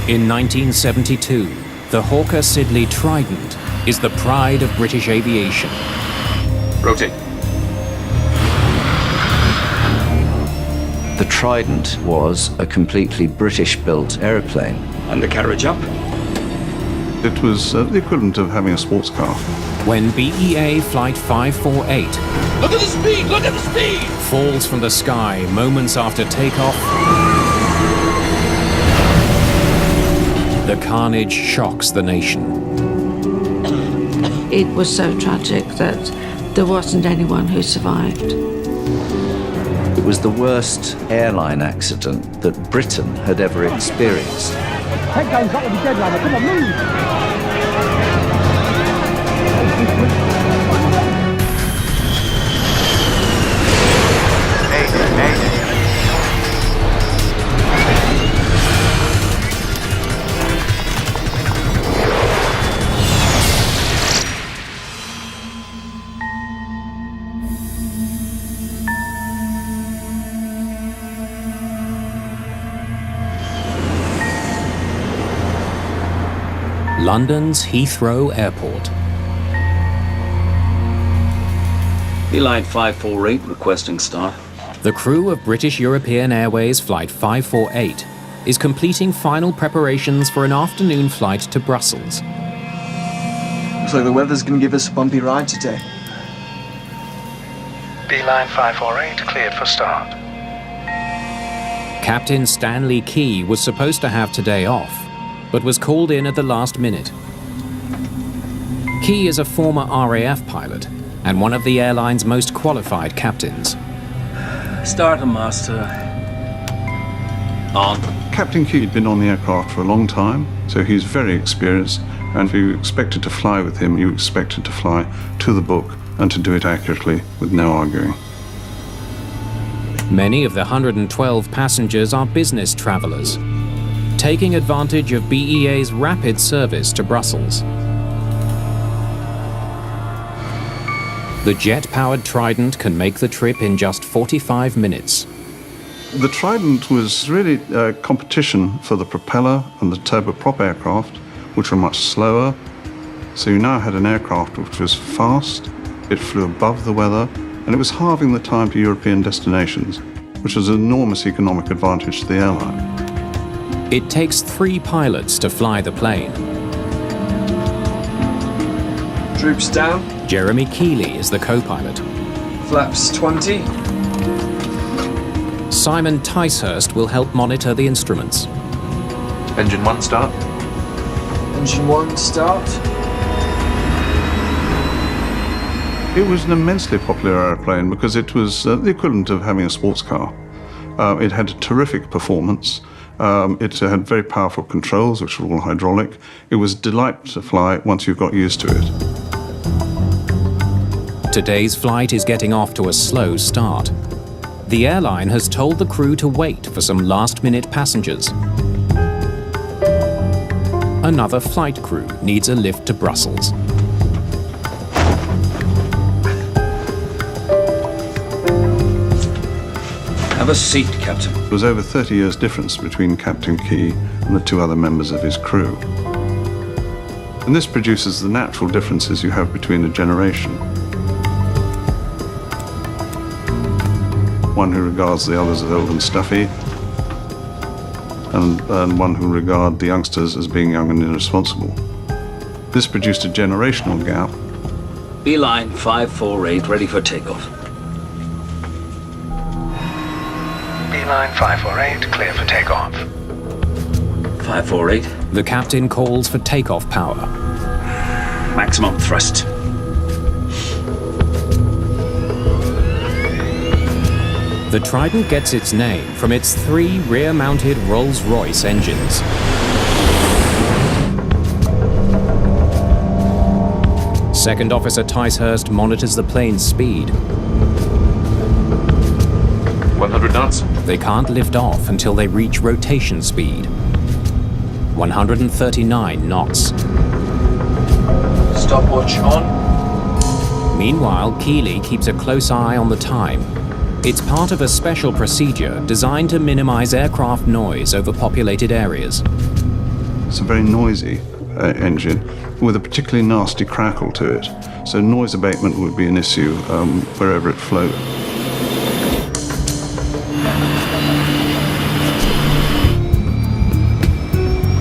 In 1972, the Hawker Siddeley Trident is the pride of British aviation. Rotate. The Trident was a completely British-built aeroplane. Undercarriage up. It was the equivalent of having a sports car. When BEA Flight 548 Look at the speed! Look at the speed! falls from the sky moments after takeoff, the carnage shocks the nation. It was so tragic that there wasn't anyone who survived. It was the worst airline accident that Britain had ever experienced. Headguns up with the deadliner. Come on, move! London's Heathrow Airport. Line 548 requesting start. The crew of British European Airways Flight 548 is completing final preparations for an afternoon flight to Brussels. Looks like the weather's gonna give us a bumpy ride today. Line 548 cleared for start. Captain Stanley Key was supposed to have today off, but was called in at the last minute. Key is a former RAF pilot and one of the airline's most qualified captains. Start, Master. On. Captain Key had been on the aircraft for a long time, so he's very experienced, and if you expected to fly with him, you expected to fly to the book and to do it accurately with no arguing. Many of the 112 passengers are business travelers, taking advantage of BEA's rapid service to Brussels. The jet-powered Trident can make the trip in just 45 minutes. The Trident was really a competition for the propeller and the turboprop aircraft, which were much slower. So you now had an aircraft which was fast, it flew above the weather, and it was halving the time to European destinations, which was an enormous economic advantage to the airline. It takes 3 pilots to fly the plane. Troops down. Jeremy Keeley is the co-pilot. Flaps 20. Simon Ticehurst will help monitor the instruments. Engine 1 start. Engine 1 start. It was an immensely popular airplane because it was the equivalent of having a sports car. It had a terrific performance. It had very powerful controls, which were all hydraulic. It was a delight to fly once you got used to it. Today's flight is getting off to a slow start. The airline has told the crew to wait for some last-minute passengers. Another flight crew needs a lift to Brussels. Have a seat, Captain. There was over 30 years difference between Captain Key and the 2 other members of his crew. And this produces the natural differences you have between a generation. One who regards the others as old and stuffy, and one who regard the youngsters as being young and irresponsible. This produced a generational gap. Line 548 ready for takeoff. Line 548 clear for takeoff. 548. The captain calls for takeoff power. Maximum thrust. The Trident gets its name from its 3 rear-mounted Rolls-Royce engines. Second Officer Ticehurst monitors the plane's speed. 100 knots. They can't lift off until they reach rotation speed. 139 knots. Stopwatch on. Meanwhile, Keeley keeps a close eye on the time. It's part of a special procedure designed to minimize aircraft noise over populated areas. It's a very noisy engine with a particularly nasty crackle to it. So noise abatement would be an issue wherever it flowed.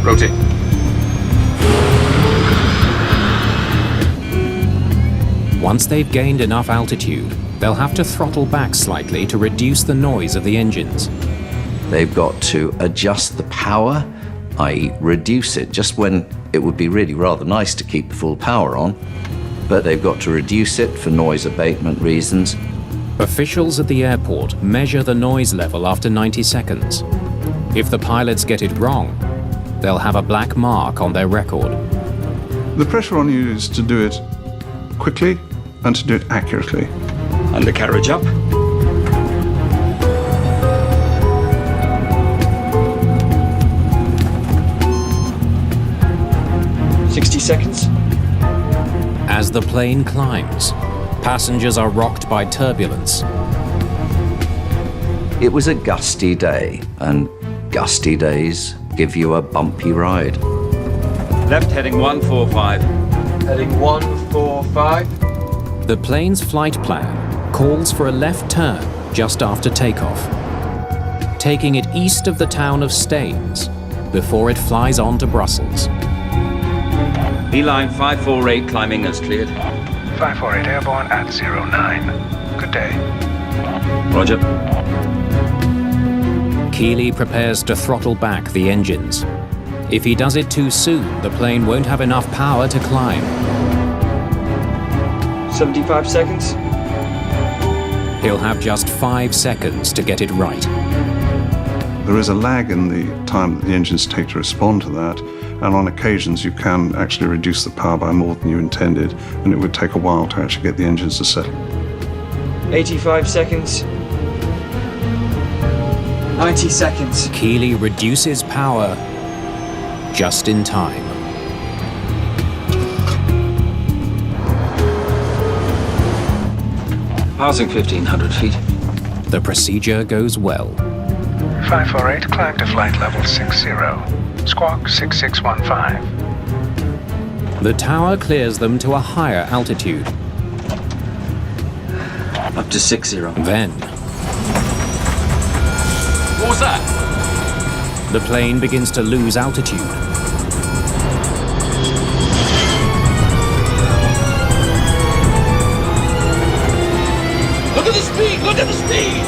Rotate. Once they've gained enough altitude, they'll have to throttle back slightly to reduce the noise of the engines. They've got to adjust the power, i.e. reduce it, just when it would be really rather nice to keep the full power on, but they've got to reduce it for noise abatement reasons. Officials at the airport measure the noise level after 90 seconds. If the pilots get it wrong, they'll have a black mark on their record. The pressure on you is to do it quickly and to do it accurately. Undercarriage up. Seconds. As the plane climbs, passengers are rocked by turbulence. It was a gusty day, and gusty days give you a bumpy ride. Left heading 145. Heading 145. The plane's flight plan calls for a left turn just after takeoff, taking it east of the town of Staines before it flies on to Brussels. Beeline 548 climbing as cleared. 548 airborne at 09. Good day. Roger. Keeley prepares to throttle back the engines. If he does it too soon, the plane won't have enough power to climb. 75 seconds. He'll have just 5 seconds to get it right. There is a lag in the time that the engines take to respond to that, and on occasions you can actually reduce the power by more than you intended, and it would take a while to actually get the engines to settle. 85 seconds. 90 seconds. Keeley reduces power just in time. Passing 1,500 feet. The procedure goes well. 548 climb to flight level 60. Squawk 6615. The tower clears them to a higher altitude. Up to 60. Then, What was that? the plane begins to lose altitude. Look at the speed! Look at the speed!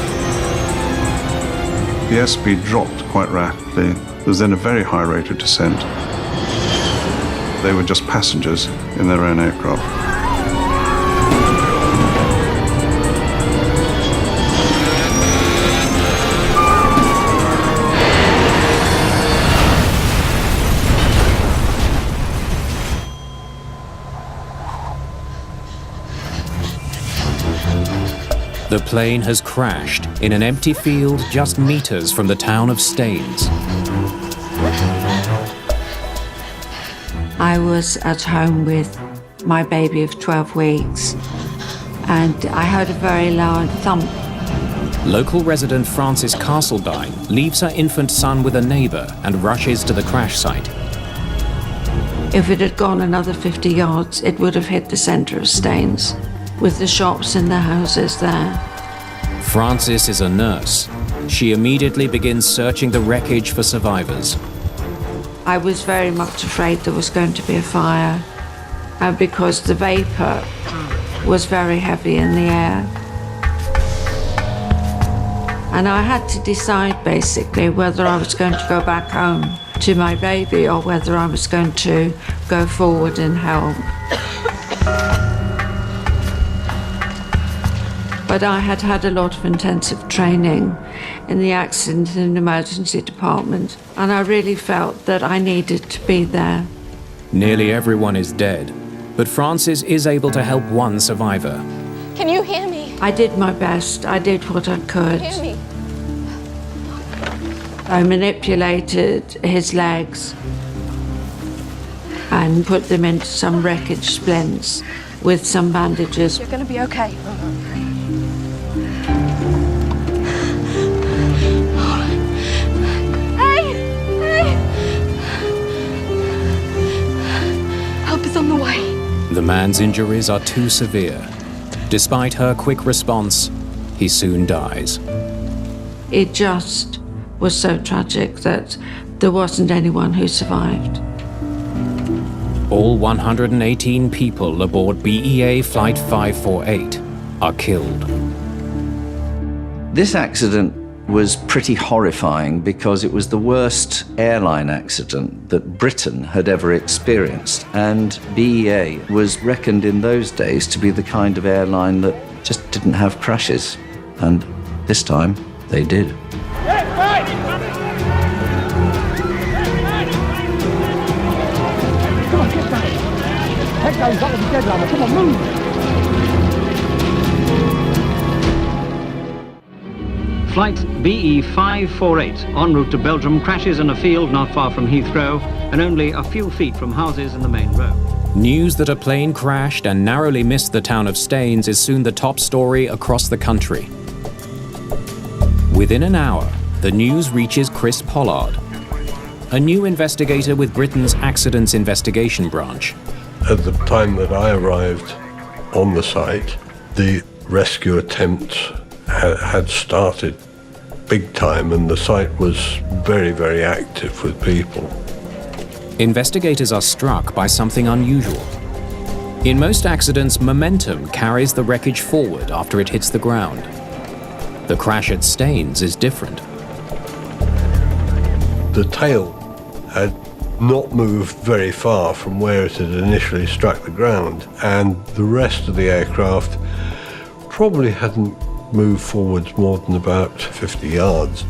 The airspeed dropped quite rapidly. There was then a very high rate of descent. They were just passengers in their own aircraft. The plane has crashed in an empty field just meters from the town of Staines. I was at home with my baby of 12 weeks, and I heard a very loud thump. Local resident Frances Castledine leaves her infant son with a neighbour and rushes to the crash site. If it had gone another 50 yards, it would have hit the centre of Staines, with the shops and the houses there. Frances is a nurse. She immediately begins searching the wreckage for survivors. I was very much afraid there was going to be a fire, because the vapour was very heavy in the air. And I had to decide basically whether I was going to go back home to my baby or whether I was going to go forward and help. But I had had a lot of intensive training in the accident and emergency department, and I really felt that I needed to be there. Nearly everyone is dead, but Frances is able to help one survivor. Can you hear me? I did my best. I did what I could. Hear me? I manipulated his legs and put them into some wreckage splints with some bandages. You're going to be okay. The man's injuries are too severe. Despite her quick response, he soon dies. It just was so tragic that there wasn't anyone who survived. All 118 people aboard BEA Flight 548 are killed. This accident was pretty horrifying because it was the worst airline accident that Britain had ever experienced. And BEA was reckoned in those days to be the kind of airline that just didn't have crashes. And this time, they did. Come on, get back. Head goes up with the deadliner. Come on, move. Flight BE 548 en route to Belgium crashes in a field not far from Heathrow and only a few feet from houses in the main road. News that a plane crashed and narrowly missed the town of Staines is soon the top story across the country. Within an hour, the news reaches Chris Pollard, a new investigator with Britain's Accidents Investigation Branch. At the time that I arrived on the site, the rescue attempt had started big time, and the site was very, very active with people. Investigators are struck by something unusual. In most accidents, momentum carries the wreckage forward after it hits the ground. The crash at Staines is different. The tail had not moved very far from where it had initially struck the ground, and the rest of the aircraft probably hadn't moved forwards more than about 50 yards,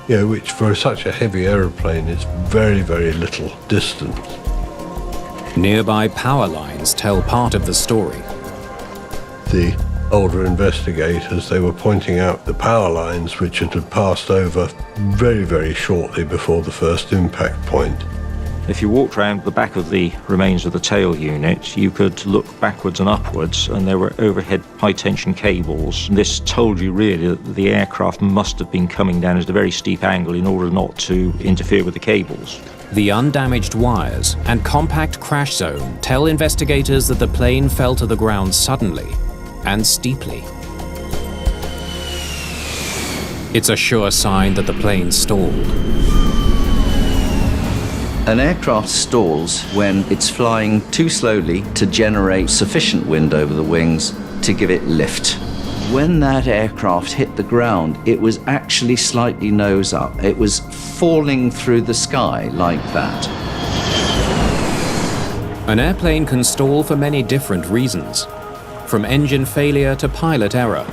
which for such a heavy aeroplane is very, very little distance. Nearby power lines tell part of the story. The older investigators, they were pointing out the power lines which had passed over very, very shortly before the first impact point. If you walked around the back of the remains of the tail unit, you could look backwards and upwards, and there were overhead high-tension cables. This told you really that the aircraft must have been coming down at a very steep angle in order not to interfere with the cables. The undamaged wires and compact crash zone tell investigators that the plane fell to the ground suddenly and steeply. It's a sure sign that the plane stalled. An aircraft stalls when it's flying too slowly to generate sufficient wind over the wings to give it lift. When that aircraft hit the ground, it was actually slightly nose up. It was falling through the sky like that. An airplane can stall for many different reasons, from engine failure to pilot error.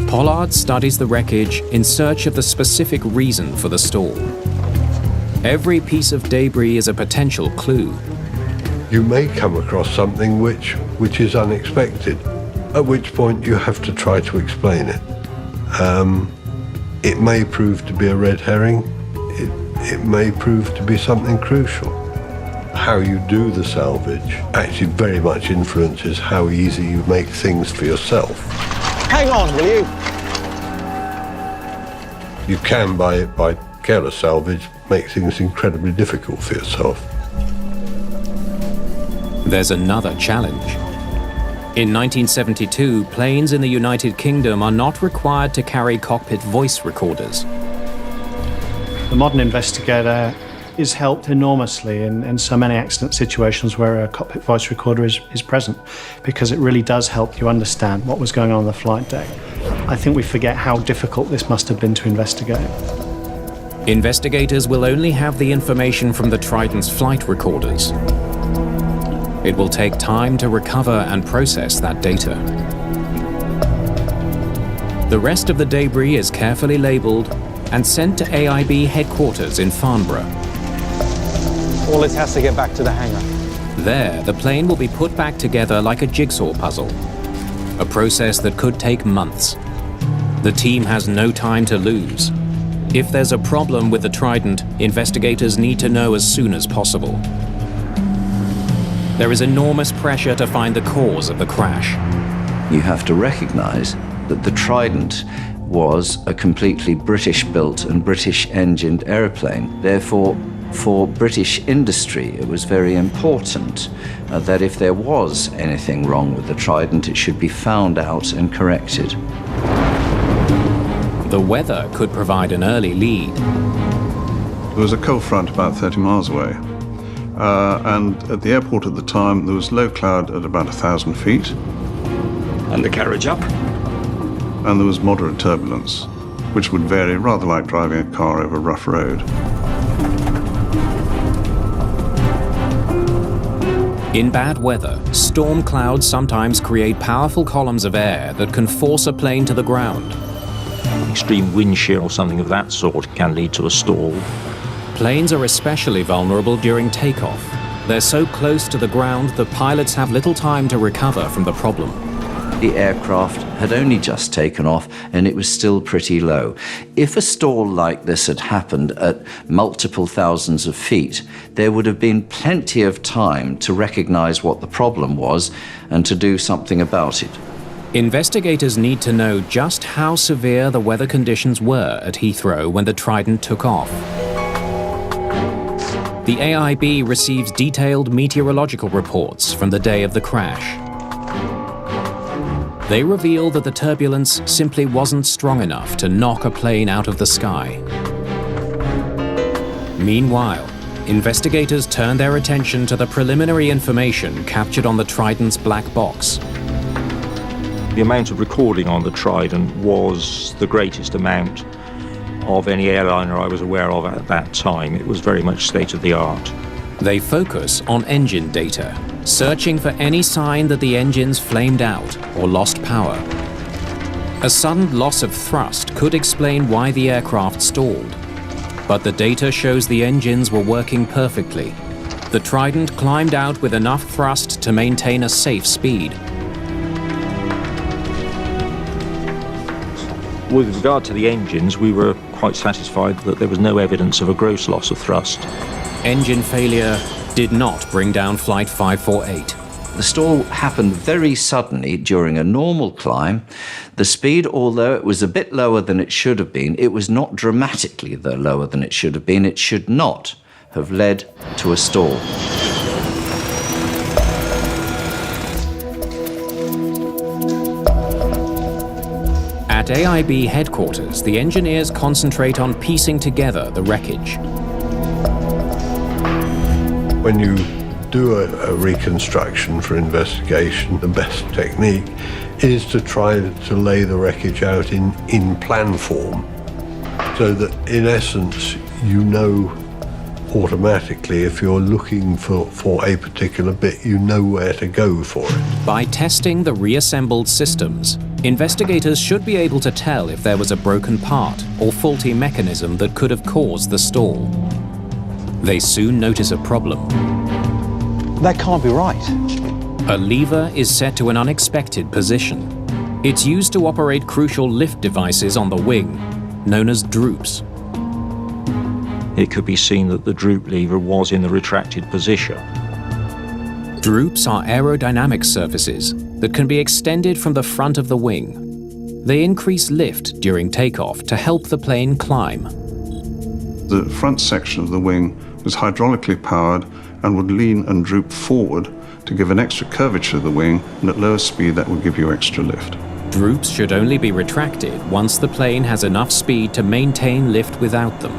Pollard studies the wreckage in search of the specific reason for the stall. Every piece of debris is a potential clue. You may come across something which is unexpected, at which point you have to try to explain it. It may prove to be a red herring. It may prove to be something crucial. How you do the salvage actually very much influences how easy you make things for yourself. Hang on, will you? You can, by careless salvage, make things incredibly difficult for yourself. There's another challenge. In 1972, planes in the United Kingdom are not required to carry cockpit voice recorders. The modern investigator is helped enormously in so many accident situations where a cockpit voice recorder is present, because it really does help you understand what was going on the flight deck. I think we forget how difficult this must have been to investigate. Investigators will only have the information from the Trident's flight recorders. It will take time to recover and process that data. The rest of the debris is carefully labeled and sent to AIB headquarters in Farnborough. All this has to get back to the hangar. There, the plane will be put back together like a jigsaw puzzle, a process that could take months. The team has no time to lose. If there's a problem with the Trident, investigators need to know as soon as possible. There is enormous pressure to find the cause of the crash. You have to recognize that the Trident was a completely British-built and British-engined aeroplane. Therefore, For British industry, it was very important that if there was anything wrong with the Trident, it should be found out and corrected. The weather could provide an early lead. There was a cold front about 30 miles away, and at the airport at the time there was low cloud at about 1,000 feet. Undercarriage up. And there was moderate turbulence, which would vary rather like driving a car over a rough road. In bad weather, storm clouds sometimes create powerful columns of air that can force a plane to the ground. Extreme wind shear or something of that sort can lead to a stall. Planes are especially vulnerable during takeoff. They're so close to the ground that pilots have little time to recover from the problem. The aircraft had only just taken off and it was still pretty low. If a stall like this had happened at multiple thousands of feet, there would have been plenty of time to recognize what the problem was and to do something about it. Investigators need to know just how severe the weather conditions were at Heathrow when the Trident took off. The AIB receives detailed meteorological reports from the day of the crash. They reveal that the turbulence simply wasn't strong enough to knock a plane out of the sky. Meanwhile, investigators turn their attention to the preliminary information captured on the Trident's black box. The amount of recording on the Trident was the greatest amount of any airliner I was aware of at that time. It was very much state-of-the-art. They focus on engine data, searching for any sign that the engines flamed out or lost power. A sudden loss of thrust could explain why the aircraft stalled, but the data shows the engines were working perfectly. The Trident climbed out with enough thrust to maintain a safe speed. With regard to the engines, we were quite satisfied that there was no evidence of a gross loss of thrust. Engine failure did not bring down Flight 548. The stall happened very suddenly during a normal climb. The speed, although it was a bit lower than it should have been, it was not dramatically lower than it should have been. It should not have led to a stall. At AIB headquarters, the engineers concentrate on piecing together the wreckage. When you do a reconstruction for investigation, the best technique is to try to lay the wreckage out in plan form, so that in essence you know automatically if you're looking for a particular bit, you know where to go for it. By testing the reassembled systems, investigators should be able to tell if there was a broken part or faulty mechanism that could have caused the stall. They soon notice a problem. That can't be right. A lever is set to an unexpected position. It's used to operate crucial lift devices on the wing, known as droops. It could be seen that the droop lever was in the retracted position. Droops are aerodynamic surfaces that can be extended from the front of the wing. They increase lift during takeoff to help the plane climb. The front section of the wing was hydraulically powered and would lean and droop forward to give an extra curvature to the wing, and at lower speed that would give you extra lift. Droops should only be retracted once the plane has enough speed to maintain lift without them.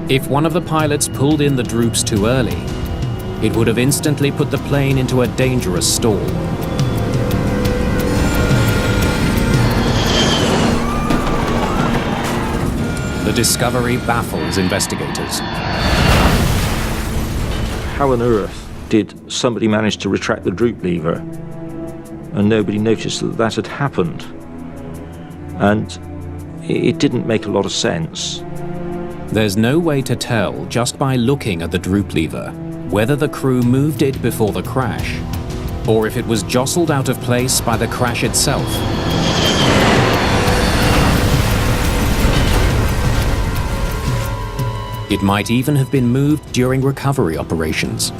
If one of the pilots pulled in the droops too early, it would have instantly put the plane into a dangerous stall. The discovery baffles investigators. How on earth did somebody manage to retract the droop lever and nobody noticed that that had happened? And it didn't make a lot of sense. There's no way to tell just by looking at the droop lever whether the crew moved it before the crash or if it was jostled out of place by the crash itself. It might even have been moved during recovery operations.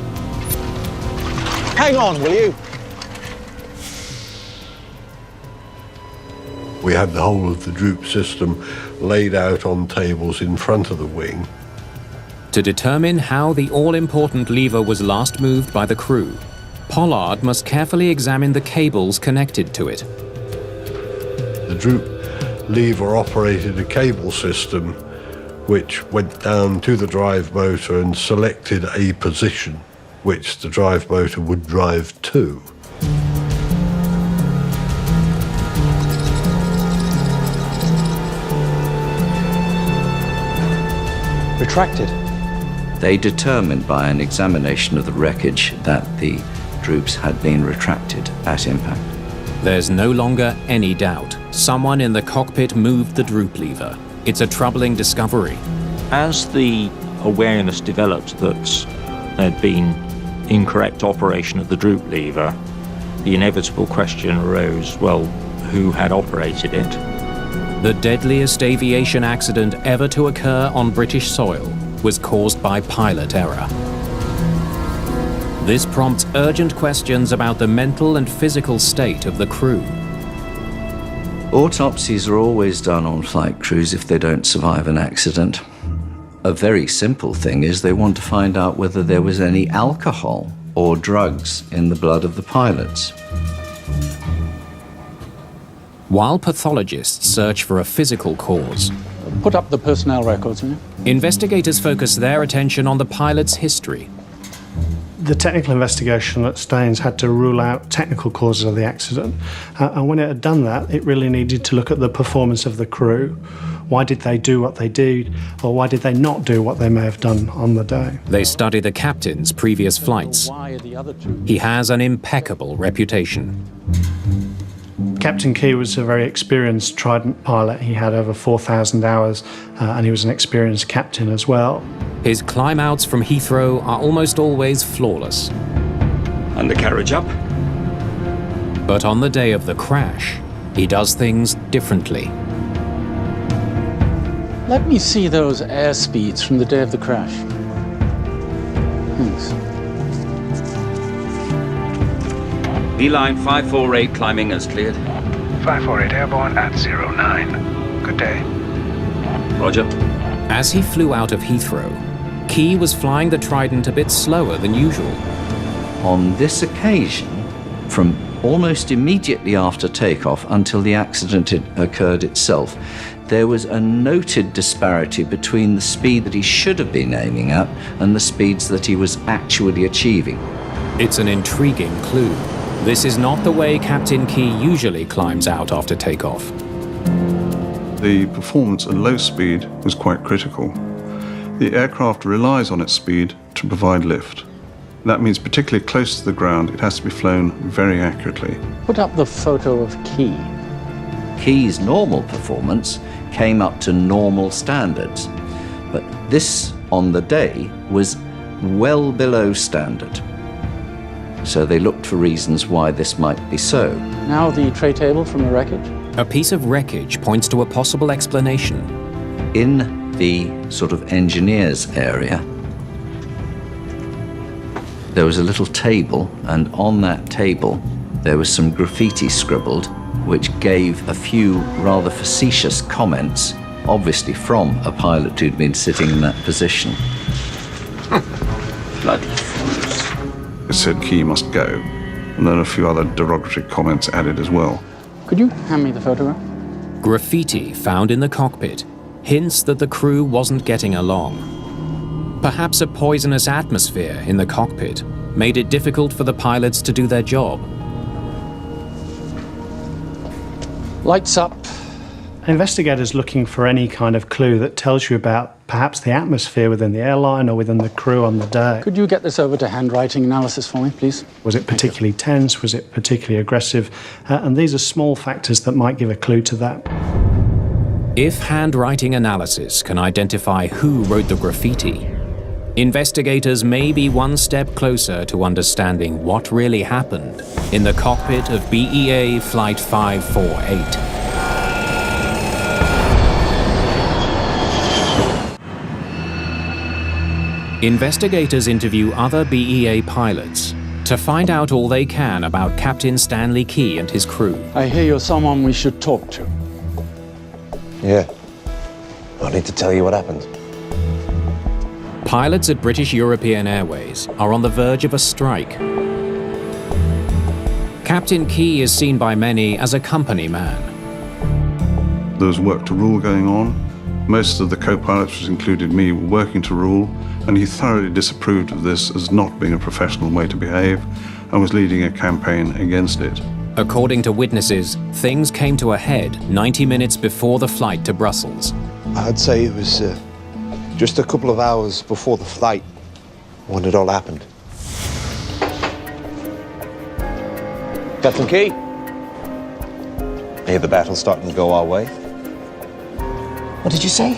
Hang on, will you? We had the whole of the droop system laid out on tables in front of the wing, To determine how the all-important lever was last moved by the crew, Pollard must carefully examine the cables connected to it. The droop lever operated a cable system which went down to the drive motor and selected a position which the drive motor would drive to. Retracted. They determined by an examination of the wreckage that the droops had been retracted at impact. There's no longer any doubt. Someone in the cockpit moved the droop lever. It's a troubling discovery. As the awareness developed that there'd been incorrect operation of the droop lever, the inevitable question arose, well, who had operated it? The deadliest aviation accident ever to occur on British soil was caused by pilot error. This prompts urgent questions about the mental and physical state of the crew. Autopsies are always done on flight crews if they don't survive an accident. A very simple thing is they want to find out whether there was any alcohol or drugs in the blood of the pilots. While pathologists search for a physical cause, Put up the personnel records, will you? investigators focus their attention on the pilot's history. The technical investigation at Staines had to rule out technical causes of the accident. And when it had done that, it really needed to look at the performance of the crew. Why did they do what they did, or why did they not do what they may have done on the day? They study the captain's previous flights. Why are the other two? He has an impeccable reputation. Captain Key was a very experienced Trident pilot. He had over 4,000 hours, and he was an experienced captain as well. His climb-outs from Heathrow are almost always flawless. Undercarriage up. But on the day of the crash, he does things differently. Let me see those airspeeds from the day of the crash. Thanks. Beeline 548 climbing as cleared. 548 airborne at 09. Good day. Roger. As he flew out of Heathrow, Key was flying the Trident a bit slower than usual. On this occasion, from almost immediately after takeoff until the accident had occurred itself, there was a noted disparity between the speed that he should have been aiming at and the speeds that he was actually achieving. It's an intriguing clue. This is not the way Captain Key usually climbs out after takeoff. The performance at low speed was quite critical. The aircraft relies on its speed to provide lift. That means particularly close to the ground, it has to be flown very accurately. Put up the photo of Key. Key's normal performance came up to normal standards, but this on the day was well below standard. So they looked for reasons why this might be so. Now the tray table from the wreckage. A piece of wreckage points to a possible explanation. In the sort of engineers area, there was a little table, and on that table there was some graffiti scribbled, which gave a few rather facetious comments, obviously from a pilot who'd been sitting in that position. Bloody fools. It said Key must go, and then a few other derogatory comments added as well. Could you hand me the photograph? Graffiti found in the cockpit hints that the crew wasn't getting along. Perhaps a poisonous atmosphere in the cockpit made it difficult for the pilots to do their job. Lights up. Investigators looking for any kind of clue that tells you about perhaps the atmosphere within the airline or within the crew on the day. Could you get this over to handwriting analysis for me, please? Was it particularly tense? Was it particularly aggressive? And these are small factors that might give a clue to that. If handwriting analysis can identify who wrote the graffiti, investigators may be one step closer to understanding what really happened in the cockpit of BEA Flight 548. Investigators interview other BEA pilots to find out all they can about Captain Stanley Key and his crew. I hear you're someone we should talk to. Yeah. I need to tell you what happened. Pilots at British European Airways are on the verge of a strike. Captain Key is seen by many as a company man. There was work to rule going on. Most of the co-pilots, which included me, were working to rule, and he thoroughly disapproved of this as not being a professional way to behave and was leading a campaign against it. According to witnesses, things came to a head 90 minutes before the flight to Brussels. I'd say it was just a couple of hours before the flight when it all happened. Captain Key, I hear the battle's starting to go our way. What did you say?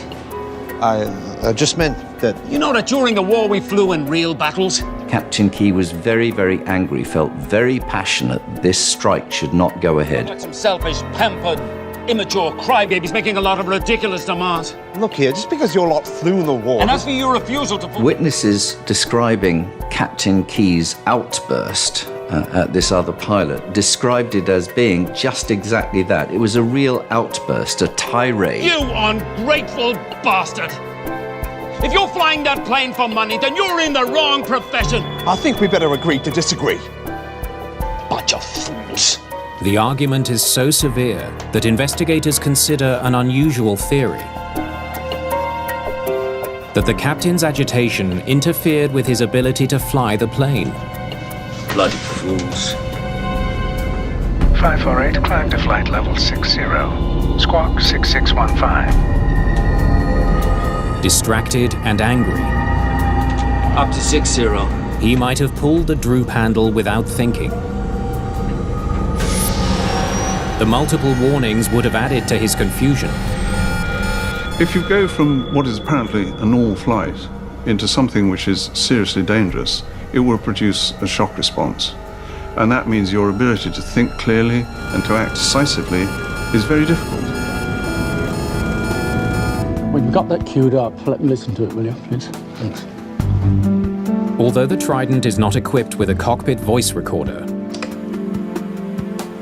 I just meant that... You know that during the war we flew in real battles? Captain Key was very, very angry, felt very passionate this strike should not go ahead. Like some selfish, pampered, immature crybabies making a lot of ridiculous demands. Look here, just because your lot flew in the war... And as for your refusal to... Witnesses describing Captain Key's outburst at this other pilot described it as being just exactly that. It was a real outburst, a tirade. You ungrateful bastard! If you're flying that plane for money, then you're in the wrong profession! I think we better agree to disagree. Bunch of fools. The argument is so severe that investigators consider an unusual theory. That the captain's agitation interfered with his ability to fly the plane. Bloody fools. 548, climb to flight level 60. Squawk 6615. Distracted and angry. Up to 60. He might have pulled the droop handle without thinking. The multiple warnings would have added to his confusion. If you go from what is apparently a normal flight into something which is seriously dangerous, it will produce a shock response. And that means your ability to think clearly and to act decisively is very difficult. When you've got that queued up, let me listen to it, will you, please? Thanks. Although the Trident is not equipped with a cockpit voice recorder,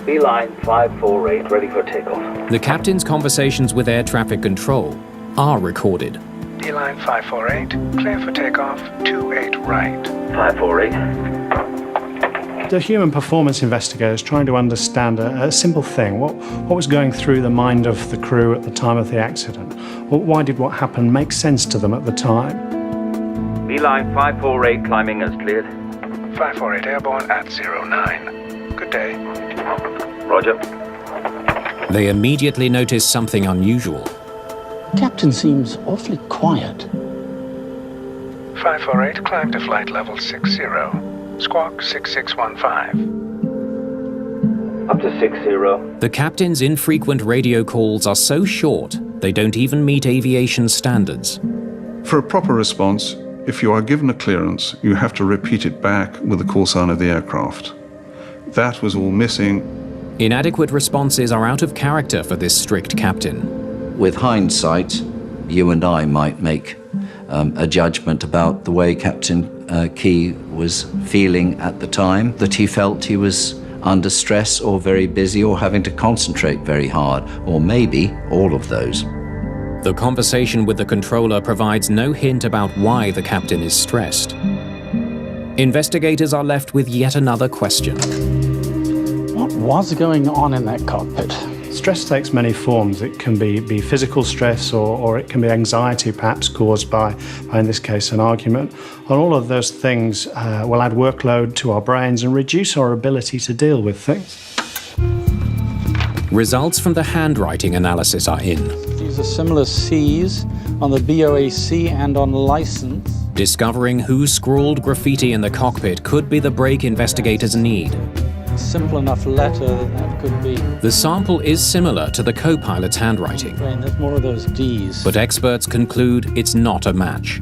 Beeline 548, ready for takeoff. the captain's conversations with air traffic control are recorded. Beeline 548, clear for takeoff, 28 right. 548. The human performance investigators trying to understand a simple thing. What was going through the mind of the crew at the time of the accident? Why did what happened make sense to them at the time? Beeline 548 climbing as cleared. 548 airborne at 09. Good day. Roger. They immediately notice something unusual. Captain seems awfully quiet. 548, climb to flight level 60. Squawk 6615. Up to 60. The captain's infrequent radio calls are so short, they don't even meet aviation standards. For a proper response, if you are given a clearance, you have to repeat it back with the call sign of the aircraft. That was all missing. Inadequate responses are out of character for this strict captain. With hindsight, you and I might make a judgment about the way Captain Key was feeling at the time, that he felt he was under stress or very busy or having to concentrate very hard, or maybe all of those. The conversation with the controller provides no hint about why the captain is stressed. Investigators are left with yet another question. What was going on in that cockpit? Stress takes many forms. It can be physical stress or it can be anxiety, perhaps caused by, in this case, an argument. And all of those things will add workload to our brains and reduce our ability to deal with things. Results from the handwriting analysis are in. These are similar C's on the BOAC and on license. Discovering who scrawled graffiti in the cockpit could be the break investigators need. Simple enough letter that could be. The sample is similar to the co-pilot's handwriting. There's more of those D's. But experts conclude it's not a match.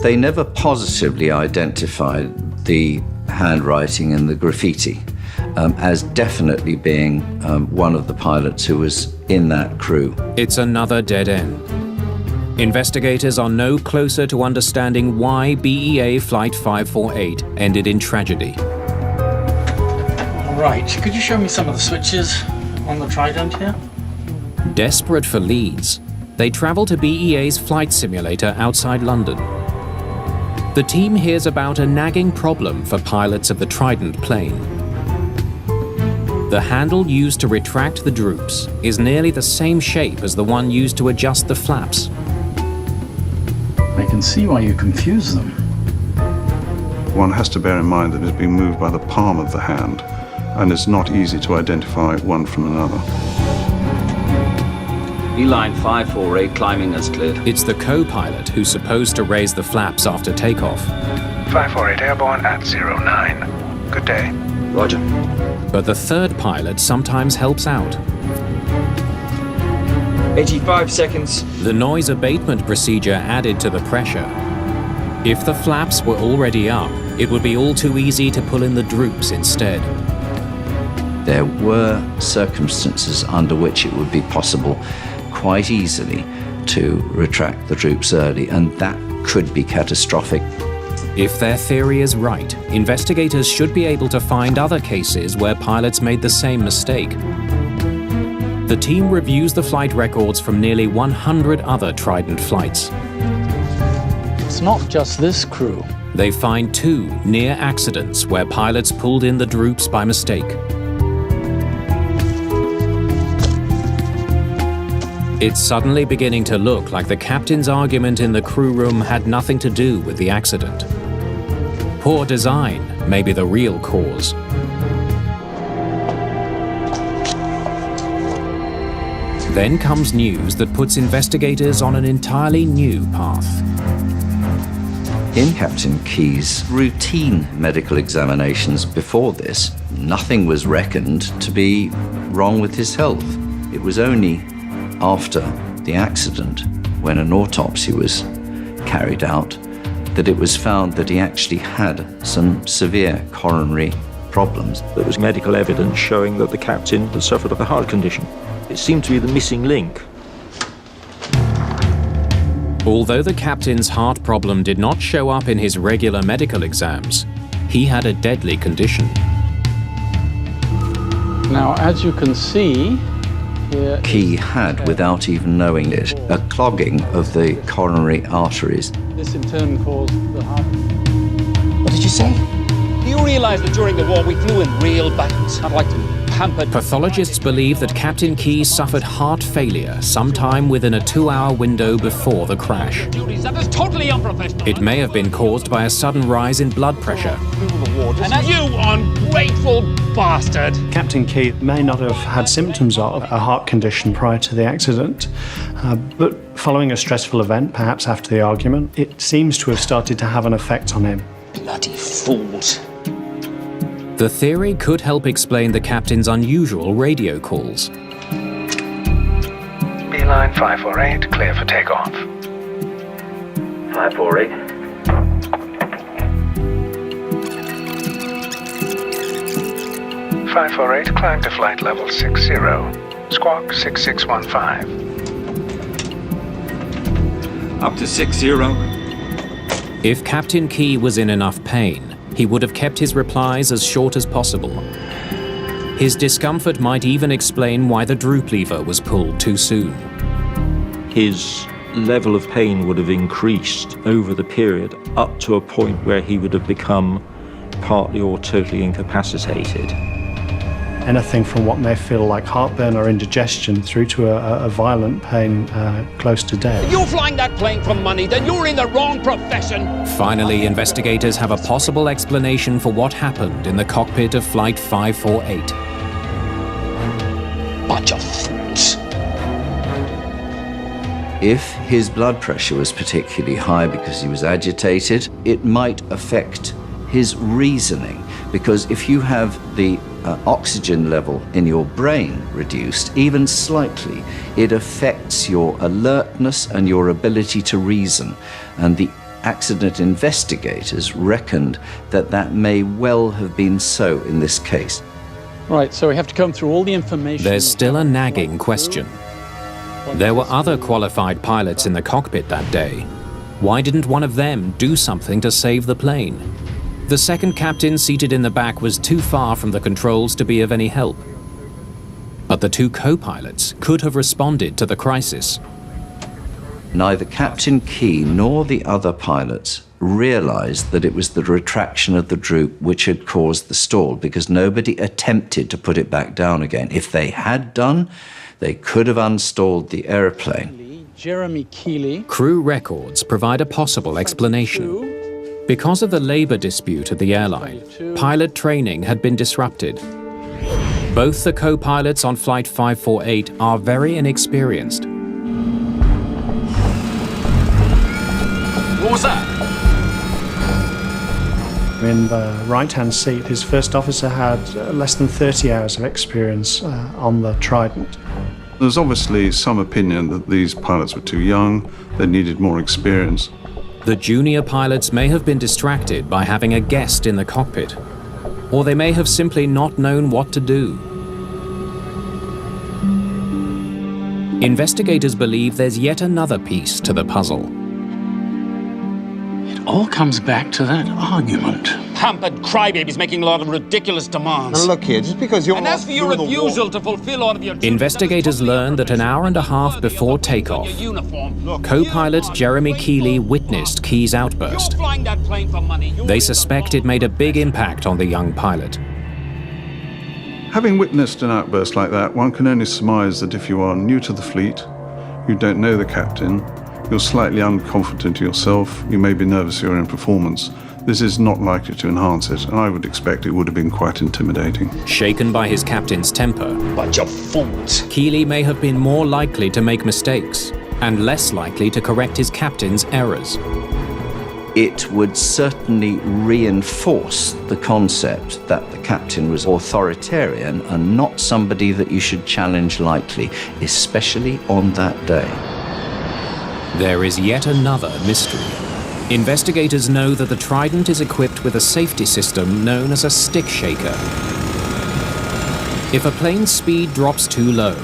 They never positively identified the handwriting and the graffiti as definitely being one of the pilots who was in that crew. It's another dead end. Investigators are no closer to understanding why BEA Flight 548 ended in tragedy. Right, could you show me some of the switches on the Trident here? Desperate for leads, they travel to BEA's flight simulator outside London. The team hears about a nagging problem for pilots of the Trident plane. The handle used to retract the droops is nearly the same shape as the one used to adjust the flaps. I can see why you confuse them. One has to bear in mind that it's being moved by the palm of the hand, and it's not easy to identify one from another. Beeline 548, climbing as cleared. It's the co-pilot who's supposed to raise the flaps after takeoff. 548 airborne at 09. Good day. Roger. But the third pilot sometimes helps out. 85 seconds. The noise abatement procedure added to the pressure. If the flaps were already up, it would be all too easy to pull in the droops instead. There were circumstances under which it would be possible quite easily to retract the droops early, and that could be catastrophic. If their theory is right, investigators should be able to find other cases where pilots made the same mistake. The team reviews the flight records from nearly 100 other Trident flights. It's not just this crew. They find 2 near accidents where pilots pulled in the droops by mistake. It's suddenly beginning to look like the captain's argument in the crew room had nothing to do with the accident. Poor design may be the real cause. Then comes news that puts investigators on an entirely new path. In Captain Key's routine medical examinations before this, nothing was reckoned to be wrong with his health. It was only after the accident, when an autopsy was carried out, that it was found that he actually had some severe coronary problems. There was medical evidence showing that the captain had suffered of a heart condition. It seemed to be the missing link. Although the captain's heart problem did not show up in his regular medical exams, he had a deadly condition. Now, as you can see, here Key had, without even knowing it, a clogging of the coronary arteries. this in turn caused the heart. What did you say? Do you realize that during the war we flew in real battles? I'd like to pamper. Pathologists believe that Captain Key suffered heart failure sometime within a 2-hour window before the crash. That is totally unprofessional. It may have been caused by a sudden rise in blood pressure. And you ungrateful bastard! Captain Key may not have had symptoms of a heart condition prior to the accident, but following a stressful event, perhaps after the argument, it seems to have started to have an effect on him. Bloody fools. The theory could help explain the captain's unusual radio calls. Beeline 548, clear for takeoff. 548. 548, climb to flight level 60. Squawk 6615. Up to 60. If Captain Key was in enough pain, he would have kept his replies as short as possible. His discomfort might even explain why the droop lever was pulled too soon. His level of pain would have increased over the period up to a point where he would have become partly or totally incapacitated. Anything from what may feel like heartburn or indigestion through to a violent pain close to death. If you're flying that plane for money, then you're in the wrong profession. Finally, investigators have a possible explanation for what happened in the cockpit of Flight 548. Bunch of fools. If his blood pressure was particularly high because he was agitated, it might affect his reasoning, because if you have the oxygen level in your brain reduced, even slightly, it affects your alertness and your ability to reason. And the accident investigators reckoned that that may well have been so in this case. Right, so we have to come through all the information. There's still a nagging question. There were other qualified pilots in the cockpit that day. Why didn't one of them do something to save the plane? The second captain seated in the back was too far from the controls to be of any help. But the 2 co-pilots could have responded to the crisis. Neither Captain Key nor the other pilots realized that it was the retraction of the droop which had caused the stall, because nobody attempted to put it back down again. If they had done, they could have unstalled the aeroplane. Jeremy Keeley. Crew records provide a possible explanation. Because of the labor dispute at the airline, pilot training had been disrupted. Both the co-pilots on Flight 548 are very inexperienced. What was that? In the right-hand seat, his first officer had less than 30 hours of experience on the Trident. There's obviously some opinion that these pilots were too young, they needed more experience. The junior pilots may have been distracted by having a guest in the cockpit, or they may have simply not known what to do. Investigators believe there's yet another piece to the puzzle. It all comes back to that argument. Pampered crybabies making a lot of ridiculous demands. Now look here, just because you're And not as for your through the refusal to fulfill all of your duties, Investigators learned that an hour and a half before takeoff, co-pilot Jeremy Keeley witnessed Key's outburst. flying that plane for money. They suspect it made a big impact on the young pilot. Having witnessed an outburst like that, one can only surmise that if you are new to the fleet, you don't know the captain, you're slightly unconfident yourself, you may be nervous of your own performance, this is not likely to enhance it, and I would expect it would have been quite intimidating. Shaken by his captain's temper, Bunch of fools. Keeley may have been more likely to make mistakes and less likely to correct his captain's errors. It would certainly reinforce the concept that the captain was authoritarian and not somebody that you should challenge lightly, especially on that day. There is yet another mystery. Investigators know that the Trident is equipped with a safety system known as a stick shaker. If a plane's speed drops too low,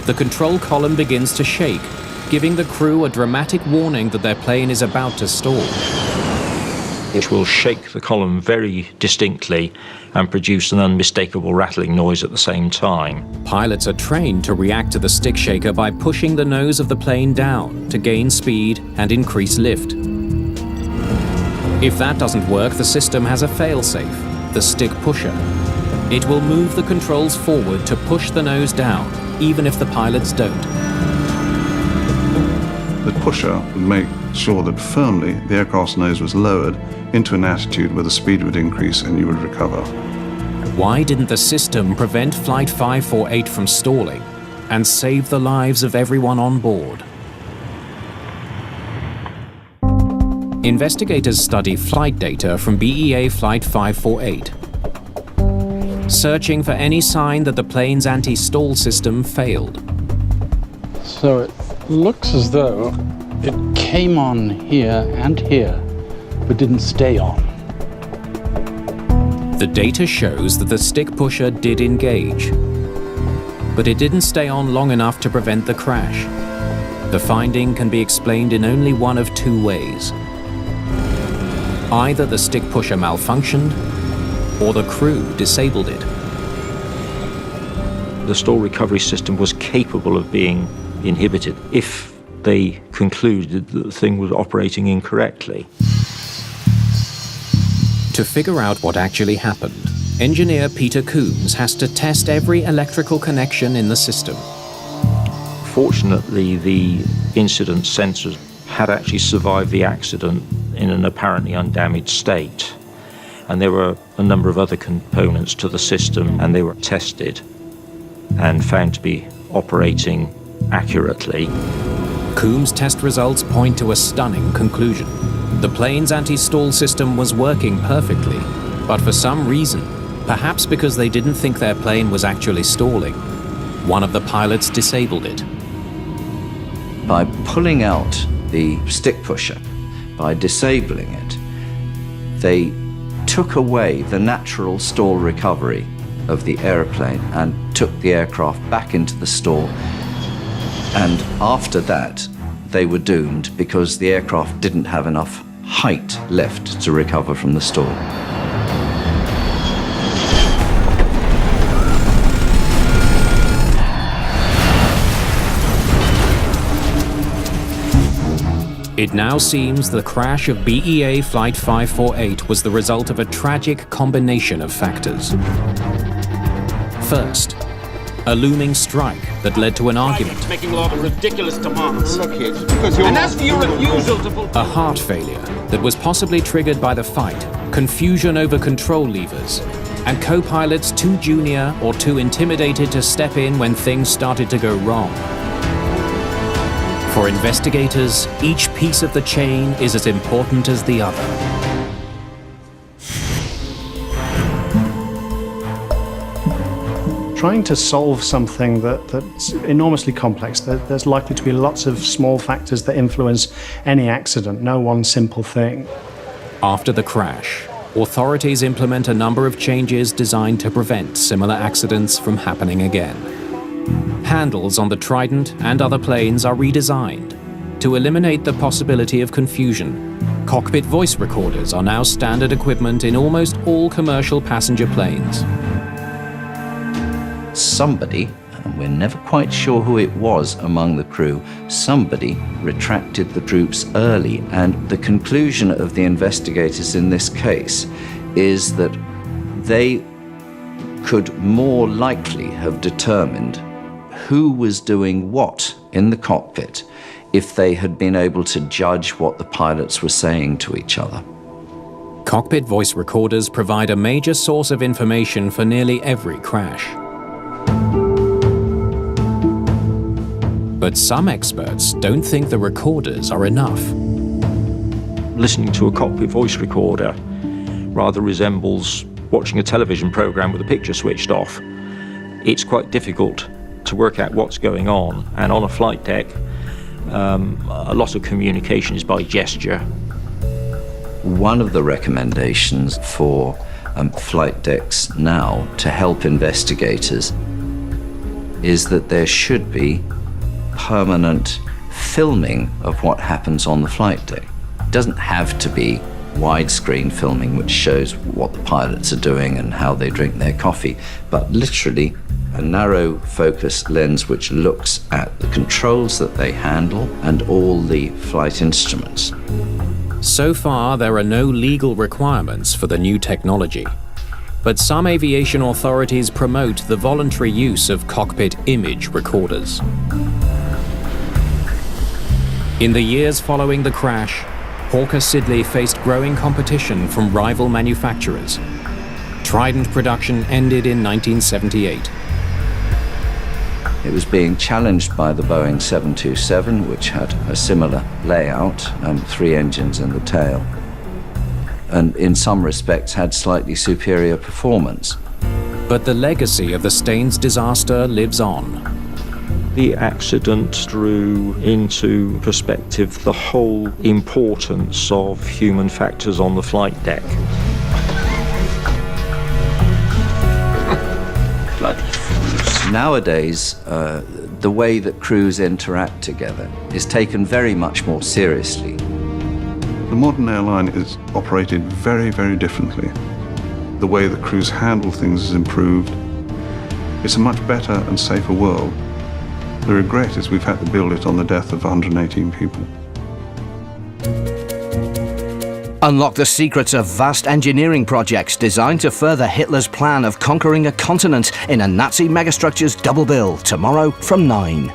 the control column begins to shake, giving the crew a dramatic warning that their plane is about to stall. It will shake the column very distinctly and produce an unmistakable rattling noise at the same time. Pilots are trained to react to the stick shaker by pushing the nose of the plane down to gain speed and increase lift. If that doesn't work, the system has a fail-safe, the stick pusher. It will move the controls forward to push the nose down, even if the pilots don't. The pusher would make sure that firmly the aircraft's nose was lowered into an attitude where the speed would increase and you would recover. Why didn't the system prevent Flight 548 from stalling and save the lives of everyone on board? Investigators study flight data from BEA Flight 548, searching for any sign that the plane's anti-stall system failed. So it looks as though it came on here and here, but didn't stay on. The data shows that the stick pusher did engage, but it didn't stay on long enough to prevent the crash. The finding can be explained in only one of two ways. Either the stick pusher malfunctioned, or the crew disabled it. The stall recovery system was capable of being inhibited if they concluded that the thing was operating incorrectly. To figure out what actually happened, engineer Peter Coombs has to test every electrical connection in the system. Fortunately, the incident sensors had actually survived the accident in an apparently undamaged state. And there were a number of other components to the system, and they were tested and found to be operating accurately. Coombs' test results point to a stunning conclusion. The plane's anti-stall system was working perfectly, but for some reason, perhaps because they didn't think their plane was actually stalling, one of the pilots disabled it. By pulling out the stick pusher, by disabling it, they took away the natural stall recovery of the aeroplane and took the aircraft back into the stall. And after that, they were doomed because the aircraft didn't have enough height left to recover from the stall. It now seems the crash of BEA Flight 548 was the result of a tragic combination of factors. First, a looming strike that led to an argument. Making a lot of ridiculous demands. Look, it's because you're... And as for your refusal to fulfill... A heart failure that was possibly triggered by the fight, confusion over control levers, and co-pilots too junior or too intimidated to step in when things started to go wrong. For investigators, each piece of the chain is as important as the other. Trying to solve something that's enormously complex, there's likely to be lots of small factors that influence any accident, no one simple thing. After the crash, authorities implement a number of changes designed to prevent similar accidents from happening again. Handles on the Trident and other planes are redesigned. To eliminate the possibility of confusion, cockpit voice recorders are now standard equipment in almost all commercial passenger planes. Somebody, and we're never quite sure who it was among the crew, somebody retracted the troops early, and the conclusion of the investigators in this case is that they could more likely have determined who was doing what in the cockpit if they had been able to judge what the pilots were saying to each other. Cockpit voice recorders provide a major source of information for nearly every crash. But some experts don't think the recorders are enough. Listening to a cockpit voice recorder rather resembles watching a television program with a picture switched off. It's quite difficult to work out what's going on, and on a flight deck, a lot of communication is by gesture. One of the recommendations for flight decks now to help investigators is that there should be permanent filming of what happens on the flight deck. It doesn't have to be widescreen filming which shows what the pilots are doing and how they drink their coffee, but literally a narrow focus lens which looks at the controls that they handle and all the flight instruments. So far, there are no legal requirements for the new technology, but some aviation authorities promote the voluntary use of cockpit image recorders. In the years following the crash, Hawker Siddeley faced growing competition from rival manufacturers. Trident production ended in 1978. It was being challenged by the Boeing 727, which had a similar layout, 3 engines in the tail, and in some respects had slightly superior performance. But the legacy of the Staines disaster lives on. The accident drew into perspective the whole importance of human factors on the flight deck. Bloody fools. Nowadays, the way that crews interact together is taken very much more seriously. The modern airline is operated very, very differently. The way the crews handle things has improved. It's a much better and safer world. The regret is we've had to build it on the death of 118 people. Unlock the secrets of vast engineering projects designed to further Hitler's plan of conquering a continent in a Nazi megastructure's double bill tomorrow from 9.